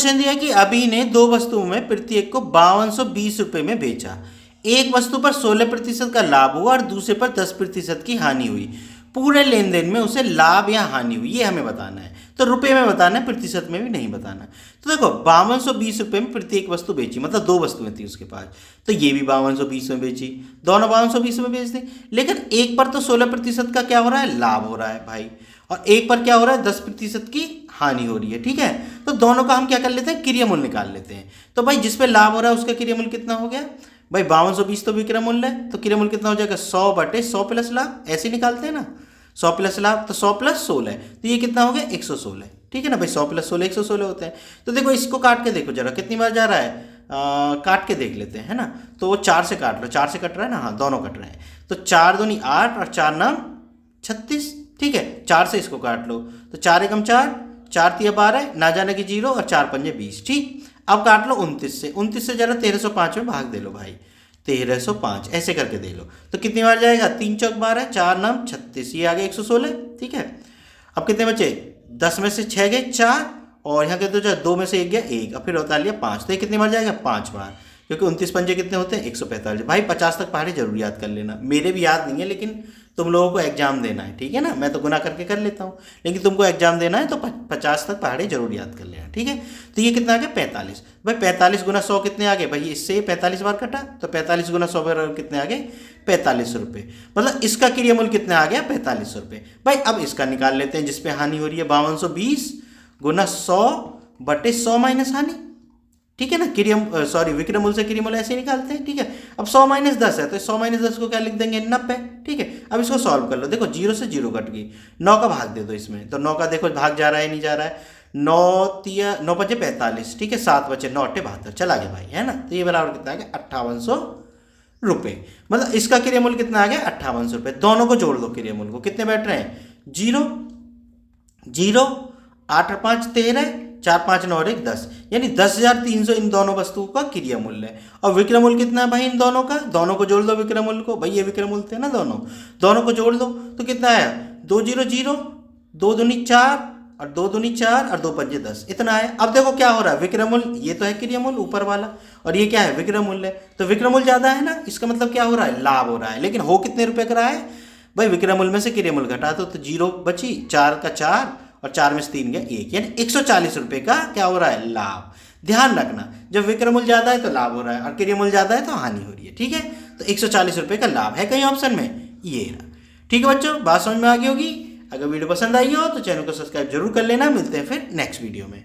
Question दिया कि अभी ने दो वस्तुओं में प्रत्येक को 5220 रुपये में बेचा। एक वस्तु पर 16% का लाभ हुआ और दूसरे पर 10% की हानि हुई। पूरे लेन देन में उसे लाभ या हानि हुई, ये हमें बताना है। तो रुपए में बताना है, प्रतिशत में भी नहीं बताना। तो देखो 5220 रुपये में प्रत्येक वस्तु बेची, मतलब दो वस्तुएं थी उसके पास, तो ये भी 5220 में बेची, दोनों 5220 में बेच दी। लेकिन एक पर तो 16% का क्या हो रहा है, लाभ हो रहा है भाई, और एक पर क्या हो रहा है, 10% की हानि हो रही है। ठीक है, तो दोनों का हम क्या कर लेते हैं, क्रिया मूल्य निकाल लेते हैं। तो भाई जिस पे लाभ हो रहा है उसका क्रिया मूल्य कितना हो गया भाई, 5220 तो विक्रय मूल्य है, तो क्रिया मूल्य कितना हो जाएगा, 100/100 प्लस लाभ, ऐसे निकालते हैं ना, 100 प्लस लाभ, तो 100 प्लस 16, तो ये कितना हो गया, 116। ठीक है ना भाई, 100 प्लस 16 116 होते हैं। तो देखो इसको काट के देखो जरा कितनी बार जा रहा है, काट के देख लेते हैं, है ना। तो वो 4 से काट लो, 4 से कट रहा है ना, हाँ दोनों कट रहे हैं। तो 4 दूनी 8 और 4 नाम 36। ठीक है, 4 से इसको काट लो, तो 4 एकम 4, 4 तिया 12, ना जाने की 0 और 4 पंजे 20। ठीक, अब काट लो 29 से, 29 से जरा 1305 में भाग दे लो भाई, 1305 ऐसे करके दे लो। तो कितनी बार जाएगा, 3 चौक 12, 4 नाम 36, ये आ गया 116। ठीक है, अब कितने बचे, 10 में से 6 गए 4, और यहाँ कहते हो 2 में से 1 गया 1, अब फिर होता लिया 5, तो ये कितनी बार जाएगा, 5 बार, क्योंकि 29 पंजे कितने होते हैं, 145। भाई 50 तक पहाड़ी जरूर याद कर लेना, मेरे भी याद नहीं है, लेकिन तुम लोगों को एग्जाम देना है, ठीक है ना। मैं तो गुना करके कर लेता हूँ, लेकिन तुमको एग्जाम देना है तो 50 तक पहाड़ी जरूर याद कर लेना, ठीक है। तो ये कितना आ गया, 45। भाई 45 गुना 100 कितने आ गए भाई, इससे 45 बार कटा, तो 45 गुना 100 बार कितने आ गए, 45 रुपये। मतलब इसका क्रिया मूल्य कितना आ गया, 45 रुपये। भाई अब इसका निकाल लेते हैं, जिसपे हानि हो रही है, 5220 गुना 100/100 माइनस हानि। ठीक है ना, विक्रय मूल्य से क्रिया मूल्य ऐसे ही निकालते हैं। ठीक है, अब 100 - 10 है, तो 100 - 10 को क्या लिख देंगे, 90। ठीक है, अब इसको सॉल्व कर लो, देखो 0 से 0 कट गई, 9 का भाग दे दो इसमें, तो 9 का देखो भाग जा रहा है नहीं जा रहा है, 9 बचे 45। ठीक है, 7 बचे 9 8 72, चला गया भाई, है ना। तो ये बराबर कितना आ गया, 5800 रुपये। मतलब इसका क्रिया मूल्य कितना आ गया, 5800 रुपये। दोनों को जोड़ दो, क्रिया मूल्य को कितने बैठ रहे हैं, 0 0, 8 और 5 13, 4 5 9 और 1 10, यानी 10,300 इन दोनों वस्तुओं का क्रिया मूल्य है। और विक्रय मूल्य कितना है भाई इन दोनों का, दोनों को जोड़ दो विक्रय मूल्य को, भाई ये विक्रय मूल्य थे ना दोनों को जोड़ दो, तो कितना आया, 2 0 0, 2 दूनी 4 और 2 दूनी 4 और 2 पंजे 10, इतना है। अब देखो क्या हो रहा है, विक्रय मूल्य ये तो है क्रिया मूल्य ऊपर वाला, और ये क्या है, विक्रय मूल्य। तो विक्रय मूल्य ज्यादा है ना, इसका मतलब क्या हो रहा है, लाभ हो रहा है। लेकिन हो कितने रुपए का रहा है भाई, विक्रय मूल्य में से क्रिया मूल्य घटा दो, तो 0 बची, 4 का 4 और 4 में से 3 गया 1, यानी 140 रुपये का क्या हो रहा है, लाभ। ध्यान रखना, जब विक्रय मूल्य ज्यादा है तो लाभ हो रहा है, और क्रिया मूल्य ज्यादा है तो हानि हो रही है। ठीक है, तो 140 रुपये का लाभ है कहीं ऑप्शन में, ये रहा। ठीक है बच्चों, बात समझ में आ गई होगी। अगर वीडियो पसंद आई हो तो चैनल को सब्सक्राइब जरूर कर लेना। मिलते हैं फिर नेक्स्ट वीडियो में।